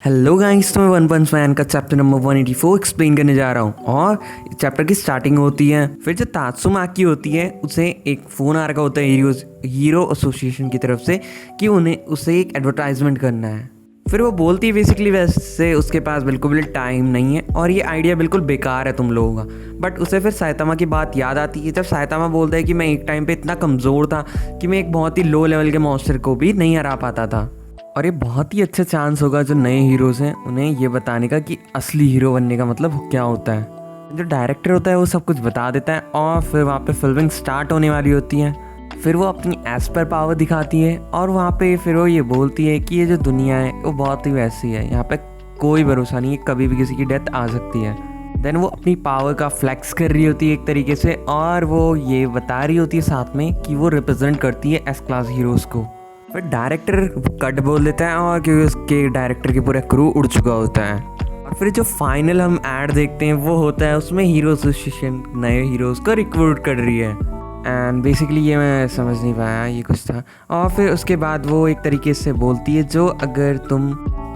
Hello guys, तो मैं one पंच man का चैप्टर नंबर 184 एक्सप्लेन करने जा रहा हूँ। और चैप्टर की स्टार्टिंग होती है। फिर जो तात्सुमाकी होती है उसे एक फ़ोन आ रखा होता है हीरो एसोसिएशन की तरफ से कि उन्हें उसे एक एडवर्टाइजमेंट करना है। फिर वो बोलती है बेसिकली वैसे उसके पास बिल्कुल भी टाइम नहीं है और ये आइडिया बिल्कुल बेकार है तुम लोगों का। बट उसे फिर साइतामा की बात याद आती है जब साइतामा बोलता है कि मैं एक टाइम पे इतना कमज़ोर था कि मैं एक बहुत ही लो लेवल के मॉन्स्टर को भी नहीं हरा पाता था। और ये बहुत ही अच्छा चांस होगा जो नए हीरोज़ हैं उन्हें ये बताने का कि असली हीरो बनने का मतलब क्या होता है। जो डायरेक्टर होता है वो सब कुछ बता देता है और फिर वहाँ पे फिल्मिंग स्टार्ट होने वाली होती है। फिर वो अपनी एस्पर पावर दिखाती है और वहाँ पे फिर वो ये बोलती है कि ये जो दुनिया है वो बहुत ही वैसी है, यहाँ पे कोई भरोसा नहीं है, कभी भी किसी की डेथ आ सकती है। देन वो अपनी पावर का फ्लैक्स कर रही होती है एक तरीके से, और वो ये बता रही होती है साथ में कि वो रिप्रेजेंट करती है एस क्लास हीरोज़ को। फिर डायरेक्टर कट बोल देता है और क्योंकि उसके डायरेक्टर की पूरा क्रू उड़ चुका होता है। और फिर जो फाइनल हम ऐड देखते हैं वो होता है उसमें हीरो एसोसिएशन नए हीरोज़ को रिक्रूट कर रही है। एंड बेसिकली ये मैं समझ नहीं पाया, ये कुछ था। और फिर उसके बाद वो एक तरीके से बोलती है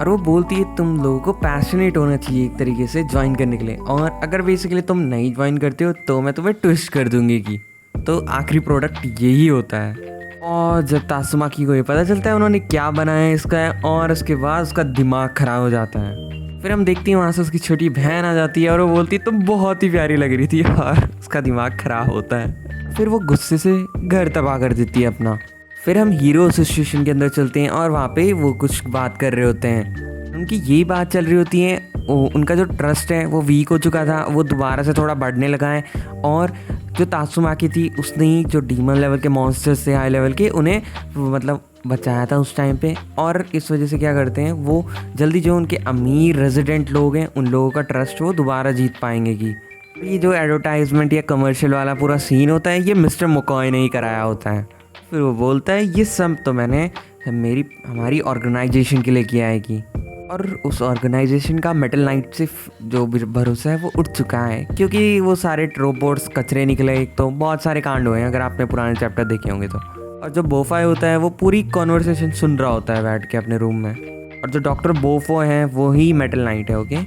वो बोलती है तुम लोगों को पैशनेट होना चाहिए एक तरीके से ज्वाइन करने के लिए, और अगर बेसिकली तुम नहीं ज्वाइन करते हो तो मैं तुम्हें ट्विस्ट कर दूंगी की। तो आखिरी प्रोडक्ट यही होता है। और जब तात्सुमाकी को ये पता चलता है उन्होंने क्या बनाया है इसका, और उसके बाद उसका दिमाग ख़राब हो जाता है। फिर हम देखते हैं वहाँ से उसकी छोटी बहन आ जाती है और वो बोलती है तुम बहुत ही प्यारी लग रही थी, और उसका दिमाग ख़राब होता है। फिर वो गुस्से से घर तबाह कर देती है अपना। फिर हम हीरो एसोसिएशन के अंदर चलते हैं और वहाँ पे वो कुछ बात कर रहे होते हैं। उनकी यही बात चल रही होती है, उनका जो ट्रस्ट है वो वीक हो चुका था, वो दोबारा से थोड़ा बढ़ने लगा है। और जो तात्सुमाकी थी उसने ही जो डीमन लेवल के मॉन्स्टर्स से हाई लेवल के उन्हें मतलब बचाया था उस टाइम पे। और इस वजह से क्या करते हैं वो जल्दी जो उनके अमीर रेजिडेंट लोग हैं उन लोगों का ट्रस्ट वो दोबारा जीत पाएंगे। कि ये जो एडवर्टाइजमेंट या कमर्शियल वाला पूरा सीन होता है ये मिस्टर मुकॉय ने ही कराया होता है। फिर वो बोलता है ये सब तो मैंने हमारी ऑर्गेनाइजेशन के लिए किया है कि, और उस ऑर्गेनाइजेशन का मेटल नाइट से जो भरोसा है वो उठ चुका है क्योंकि वो सारे रोबोट्स कचरे निकले। एक तो बहुत सारे कांड हुए हैं अगर आपने पुराने चैप्टर देखे होंगे तो। और जो बोफाई होता है वो पूरी कॉन्वर्सेशन सुन रहा होता है बैठ के अपने रूम में। और जो डॉक्टर बोफो है वो ही मेटल नाइट है। ओके,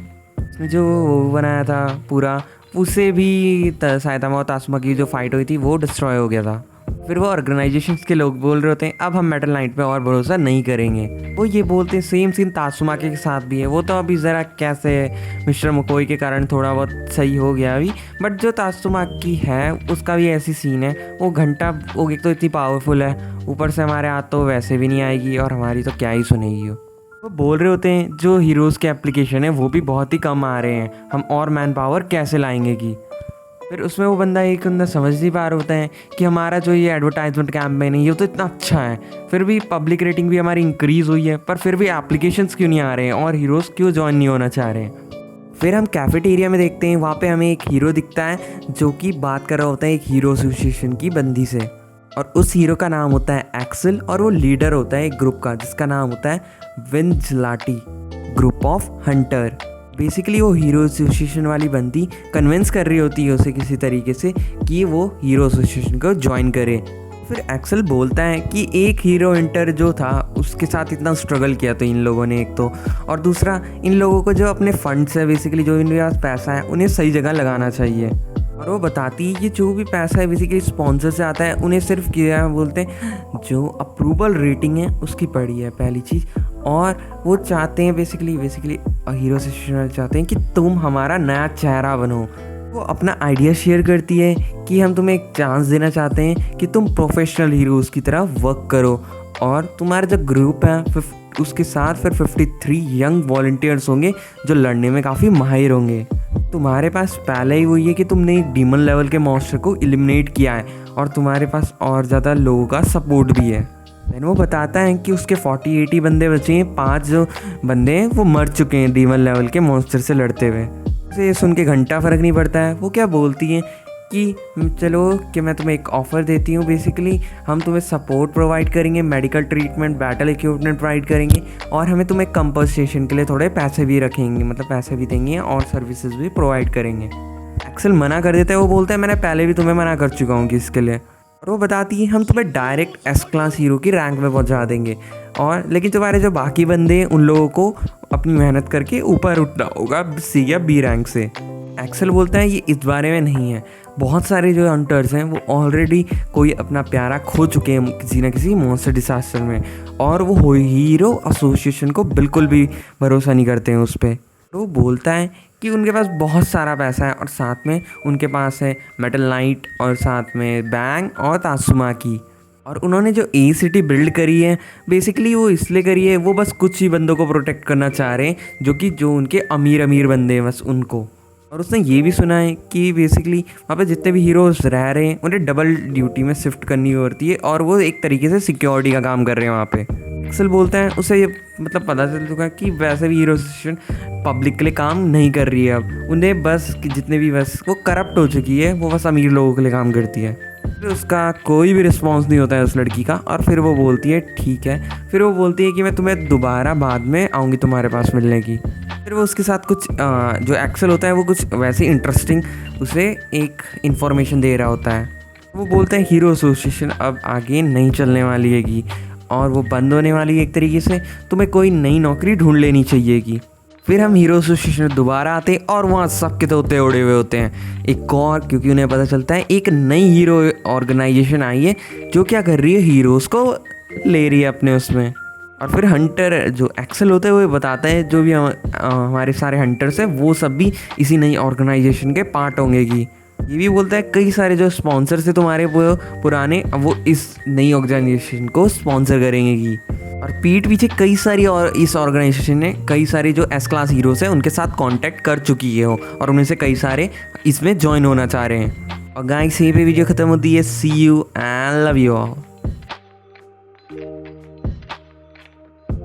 उसने जो वो बनाया था पूरा, उसे भी साइतामा और तात्सुमा की जो फाइट हुई थी वो डिस्ट्रॉय हो गया था। फिर वो ऑर्गेनाइजेशंस के लोग बोल रहे होते हैं अब हम मेटल नाइट पे और भरोसा नहीं करेंगे। वो ये बोलते हैं सेम सीन तात्सुमाकी के साथ भी है। वो तो अभी ज़रा कैसे मिस्टर मुकोई के कारण थोड़ा बहुत सही हो गया अभी, बट जो तात्सुमाकी है उसका भी ऐसी सीन है। वो घंटा वो एक तो इतनी पावरफुल है, ऊपर से हमारे हाथ तो वैसे भी नहीं आएगी और हमारी तो क्या ही सुनेगी। वो बोल रहे होते हैं जो हीरोज़ के एप्लीकेशन है वो भी बहुत ही कम आ रहे हैं, हम और मैन पावर कैसे लाएंगे की। फिर उसमें वो बंदा एक अंदर समझ नहीं पा रहे होता है कि हमारा जो ये एडवर्टाइजमेंट कैंपेन है ये तो इतना अच्छा है, फिर भी पब्लिक रेटिंग भी हमारी इंक्रीज़ हुई है, पर फिर भी एप्लीकेशंस क्यों नहीं आ रहे हैं और हीरोज़ क्यों ज्वाइन नहीं होना चाह रहे हैं। फिर हम कैफेटेरिया में देखते हैं, वहाँ पे हमें एक हीरो दिखता है जो कि बात कर रहा होता है एक हीरो एसोसिएशन की बंदी से। और उस हीरो का नाम होता है एक्सेल और वो लीडर होता है एक ग्रुप का जिसका नाम होता है विंजलाटी ग्रुप ऑफ हंटर। बेसिकली वो हीरो एसोसिएशन वाली बंदी कन्विंस कर रही होती है उसे किसी तरीके से कि वो हीरो एसोसिएशन को ज्वाइन करे। फिर एक्सेल बोलता है कि एक हीरो इंटर जो था उसके साथ इतना स्ट्रगल किया तो इन लोगों ने एक तो, और दूसरा इन लोगों को जो अपने फंड्स है बेसिकली जो इनके पास पैसा है उन्हें सही जगह लगाना चाहिए। और वो बताती है कि जो भी पैसा है बेसिकली स्पॉन्सर से आता है उन्हें सिर्फ क्या बोलते हैं जो अप्रूवल रेटिंग है उसकी पड़ी है पहली चीज़। और वो चाहते हैं बेसिकली हीरो एसोसिएशन चाहते हैं कि तुम हमारा नया चेहरा बनो। वो अपना आइडिया शेयर करती है कि हम तुम्हें एक चांस देना चाहते हैं कि तुम प्रोफेशनल हीरोज़ की तरह वर्क करो, और तुम्हारा जो ग्रुप है उसके साथ फिर 53 यंग वॉलंटियर्स होंगे जो लड़ने में काफ़ी माहिर होंगे। तुम्हारे पास पहले ही वही है कि तुमने एक डीमन लेवल के मॉन्स्टर को एलिमिनेट किया है और तुम्हारे पास और ज़्यादा लोगों का सपोर्ट भी है। देन वो बताता है कि उसके 40-80 बंदे बचे हैं, 5 जो बंदे हैं वो मर चुके हैं डीमन लेवल के मॉन्स्टर से लड़ते हुए। उसे ये सुन के घंटा फ़र्क नहीं पड़ता है। वो क्या बोलती हैं कि चलो कि मैं तुम्हें एक ऑफ़र देती हूँ, बेसिकली हम तुम्हें सपोर्ट प्रोवाइड करेंगे, medical treatment, battle equipment provide करेंगे, और हमें तुम्हें कंपनसेशन के लिए थोड़े पैसे भी रखेंगे, मतलब पैसे भी देंगे और सर्विसेज भी प्रोवाइड करेंगे। एक्सेल मना कर देता है। वो बोलता है मैंने पहले भी तुम्हें मना कर चुका हूँ कि इसके लिए। और वो बताती है हम तुम्हें डायरेक्ट एस क्लास हीरो की रैंक में पहुंचा देंगे, और लेकिन तुम्हारे जो बाकी बंदे हैं उन लोगों को अपनी मेहनत करके ऊपर उठना होगा सी या बी रैंक से। एक्सेल बोलता है ये इस बारे में नहीं है, बहुत सारे जो हंटर्स हैं वो ऑलरेडी कोई अपना प्यारा खो चुके हैं किसी न किसी मॉन्स्टर डिसास्टर में, और वो हीरो एसोसिएशन को बिल्कुल भी भरोसा नहीं करते हैं उस पर। तो वो बोलता है कि उनके पास बहुत सारा पैसा है और साथ में उनके पास है मेटल नाइट और साथ में बैंग और तात्सुमाकी, और उन्होंने जो ए सिटी बिल्ड करी है बेसिकली वो इसलिए करी है, वो बस कुछ ही बंदों को प्रोटेक्ट करना चाह रहे हैं जो उनके अमीर अमीर बंदे हैं बस उनको। और उसने ये भी सुना है कि बेसिकली वहाँ पे जितने भी हीरोज़ रह रहे हैं उन्हें डबल ड्यूटी में शिफ्ट करनी होती है, और वो एक तरीके से सिक्योरिटी का काम कर रहे हैं वहाँ पे। एक्सेल बोलता है उसे ये मतलब पता चल चुका है कि वैसे भी हीरो एसोसिएशन पब्लिक के लिए काम नहीं कर रही है, अब उन्हें बस कि जितने भी बस वो करप्ट हो चुकी है, वो बस अमीर लोगों के लिए काम करती है। फिर उसका कोई भी रिस्पॉन्स नहीं होता है उस लड़की का, और फिर वो बोलती है ठीक है, फिर वो बोलती है कि मैं तुम्हें दोबारा बाद में आऊँगी तुम्हारे पास मिलने की। फिर वो उसके साथ कुछ जो एक्सेल होता है वो कुछ वैसे इंटरेस्टिंग उसे एक इन्फॉर्मेशन दे रहा होता है। वो बोलते हैं हीरो एसोसिएशन अब आगे नहीं चलने वाली हैगी और वो बंद होने वाली है एक तरीके से, तुम्हें कोई नई नौकरी ढूंढ लेनी चाहिएगी। फिर हम हीरो एसोसिएशन दोबारा आते हैं और वहाँ सबके तोते उड़े हुए होते हैं एक और, क्योंकि उन्हें पता चलता है एक नई हीरो ऑर्गेनाइजेशन आई है जो क्या कर रही है, हीरोज़ को ले रही है अपने उसमें। और फिर हंटर जो एक्सेल होता है वो बताता है जो भी हमारे सारे हंटर्स हैं वो सब भी इसी नई ऑर्गेनाइजेशन के पार्ट होंगे की। ये भी बोलता है कई सारे जो स्पॉन्सर्स थे तुम्हारे पुराने, अब वो इस नई ऑर्गेनाइजेशन को स्पॉन्सर करेंगे की। और पीठ पीछे कई सारी और इस ऑर्गेनाइजेशन ने कई सारे जो एस क्लास हीरोज़ हैं उनके साथ कांटेक्ट कर चुकी है और उनमें से कई सारे इसमें ज्वाइन होना चाह रहे हैं। और गाइस यहीं पे वीडियो ख़त्म होती है। See you and love you all.